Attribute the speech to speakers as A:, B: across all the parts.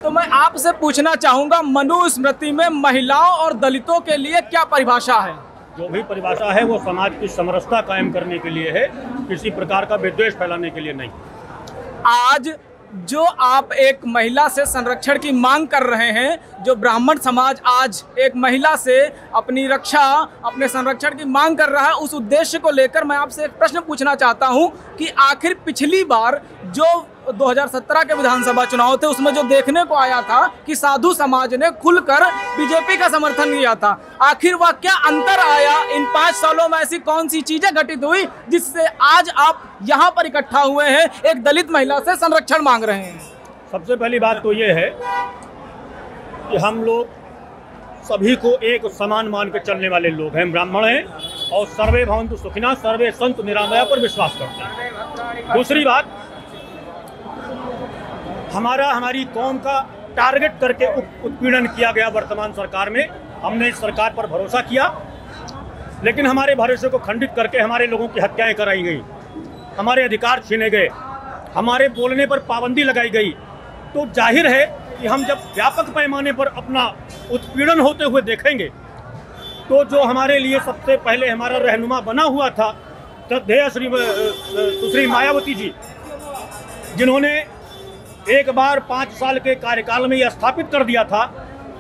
A: तो मैं आपसे पूछना चाहूंगा, मनुस्मृति में महिलाओं और दलितों के लिए क्या परिभाषा है?
B: जो भी परिभाषा है वो समाज की समरसता कायम करने के लिए है, किसी प्रकार का विद्वेष फैलाने के लिए नहीं।
A: आज जो आप एक महिला से संरक्षण की मांग कर रहे हैं, जो ब्राह्मण समाज आज एक महिला से अपनी रक्षा, अपने संरक्षण की मांग कर रहा है, उस उद्देश्य को लेकर मैं आपसे एक प्रश्न पूछना चाहता हूं कि आखिर पिछली बार जो 2017 के विधानसभा चुनाव थे उसमें जो देखने को आया था कि साधु समाज ने खुलकर बीजेपी का समर्थन किया था, आखिर वह क्या अंतर आया? इन 5 सालों में ऐसी कौन सी चीजें घटित हुई जिससे आज आप यहाँ पर इकट्ठा हुए हैं, एक दलित महिला से संरक्षण मांग रहे हैं?
B: सबसे पहली बात तो ये है कि हम लोग सभी को एक समान मान के चलने वाले लोग हैं, ब्राह्मण हैं और सर्वे भवन्तु सुखिनः सर्वे सन्तु निरामया पर विश्वास करते हैं। दूसरी बात, हमारी कौम का टारगेट करके उत्पीड़न किया गया वर्तमान सरकार में। हमने इस सरकार पर भरोसा किया, लेकिन हमारे भरोसे को खंडित करके हमारे लोगों की हत्याएं कराई गई, हमारे अधिकार छीने गए, हमारे बोलने पर पाबंदी लगाई गई। तो जाहिर है कि हम जब व्यापक पैमाने पर अपना उत्पीड़न होते हुए देखेंगे तो जो हमारे लिए सबसे पहले हमारा रहनुमा बना हुआ था श्रद्धेय सुश्री मायावती जी, जिन्होंने एक बार 5 साल के कार्यकाल में यह स्थापित कर दिया था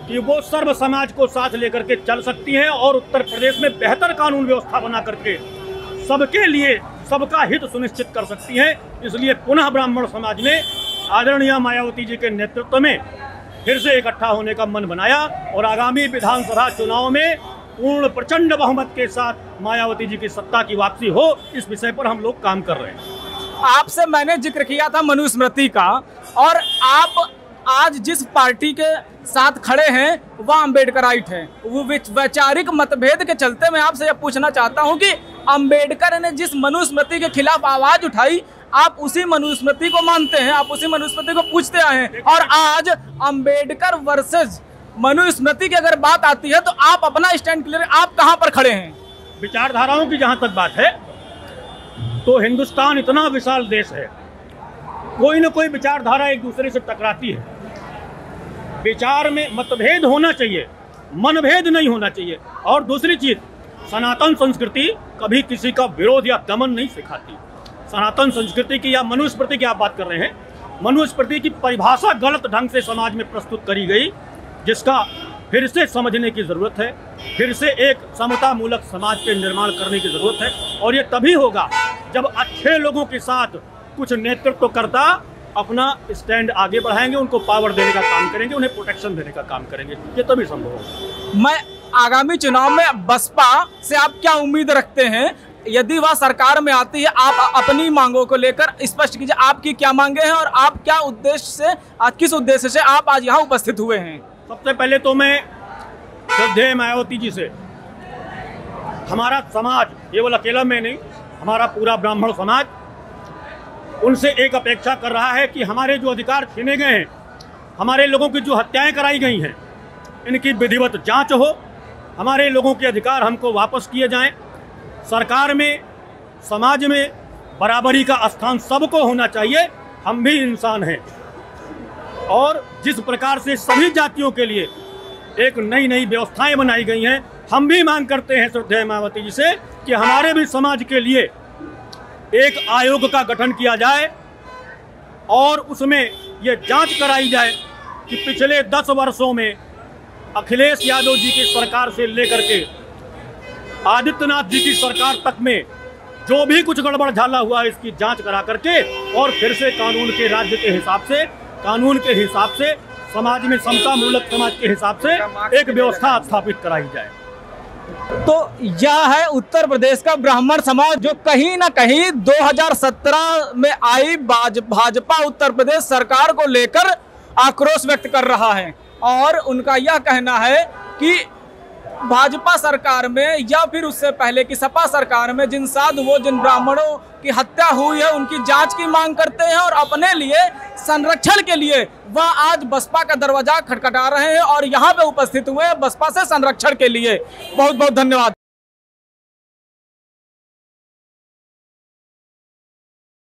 B: कि वो सर्व समाज को साथ लेकर के चल सकती हैं और उत्तर प्रदेश में बेहतर कानून व्यवस्था बना करके सबके लिए सबका हित सुनिश्चित कर सकती हैं। इसलिए पुनः ब्राह्मण समाज ने आदरणीय मायावती जी के नेतृत्व में फिर से इकट्ठा होने का मन बनाया और आगामी विधानसभा चुनाव में पूर्ण प्रचंड बहुमत के साथ मायावती जी की सत्ता की वापसी हो, इस विषय पर हम लोग काम कर रहे हैं।
A: आपसे मैंने जिक्र किया था मनुस्मृति का, और आप आज जिस पार्टी के साथ खड़े हैं वह अम्बेडकराइट है। वो वैचारिक मतभेद के चलते मैं आपसे यह पूछना चाहता हूं कि अम्बेडकर ने जिस मनुस्मृति के खिलाफ आवाज उठाई, आप उसी मनुस्मृति को मानते हैं, आप उसी मनुस्मृति को पूछते आए हैं, और आज अम्बेडकर वर्सेस मनुस्मृति की अगर बात आती है तो आप अपना स्टैंड क्लियर, आप कहां पर खड़े हैं?
B: विचारधाराओं की जहां तक बात है तो हिंदुस्तान इतना विशाल देश है, कोई न कोई विचारधारा एक दूसरे से टकराती है। विचार में मतभेद होना चाहिए, मनभेद नहीं होना चाहिए। और दूसरी चीज, सनातन संस्कृति कभी किसी का विरोध या दमन नहीं सिखाती। सनातन संस्कृति की या मनुस्मृति की आप बात कर रहे हैं, मनुस्मृति की परिभाषा गलत ढंग से समाज में प्रस्तुत करी गई, जिसका फिर से समझने की ज़रूरत है, फिर से एक समता मूलक समाज के निर्माण करने की ज़रूरत है। और ये तभी होगा जब अच्छे लोगों के साथ कुछ नेतृत्वकर्ता अपना स्टैंड आगे बढ़ाएंगे, उनको पावर देने का काम करेंगे, उन्हें प्रोटेक्शन देने का काम करेंगे, ये तभी संभव होगा।
A: मैं आगामी चुनाव में बसपा से आप क्या उम्मीद रखते हैं? यदि वह सरकार में आती है, आप अपनी मांगों को लेकर स्पष्ट कीजिए, आपकी क्या मांगे हैं और आप क्या उद्देश्य से, किस उद्देश्य से आप आज यहाँ उपस्थित हुए हैं?
B: सबसे पहले तो मैं श्रद्धेय मायावती जी से, हमारा समाज, केवल अकेला मैं नहीं, हमारा पूरा ब्राह्मण समाज उनसे एक अपेक्षा कर रहा है कि हमारे जो अधिकार छीने गए हैं, हमारे लोगों की जो हत्याएं कराई गई हैं, इनकी विधिवत जांच हो, हमारे लोगों के अधिकार हमको वापस किए जाएं। सरकार में, समाज में बराबरी का स्थान सबको होना चाहिए, हम भी इंसान हैं। और जिस प्रकार से सभी जातियों के लिए एक नई नई व्यवस्थाएं बनाई गई हैं, हम भी मांग करते हैं श्रद्धेय मायावती जी से कि हमारे भी समाज के लिए एक आयोग का गठन किया जाए और उसमें ये जांच कराई जाए कि पिछले 10 वर्षों में अखिलेश यादव जी की सरकार से लेकर के आदित्यनाथ जी की सरकार तक में जो भी कुछ गड़बड़ झाला हुआ है, इसकी जांच करा करके और फिर से कानून के राज्य के हिसाब से, कानून के हिसाब से, समाज में समता मूलक समाज के हिसाब से एक व्यवस्था स्थापित कराई जाए।
A: तो यह है उत्तर प्रदेश का ब्राह्मण समाज, जो कहीं ना कहीं 2017 में आई भाजपा उत्तर प्रदेश सरकार को लेकर आक्रोश व्यक्त कर रहा है। और उनका यह कहना है कि भाजपा सरकार में या फिर उससे पहले की सपा सरकार में जिन साधुओं, जिन ब्राह्मणों की हत्या हुई है, उनकी जांच की मांग करते हैं और अपने लिए संरक्षण के लिए वह आज बसपा का दरवाजा खटखटा रहे हैं और यहाँ पे उपस्थित हुए बसपा से संरक्षण के लिए। बहुत बहुत धन्यवाद।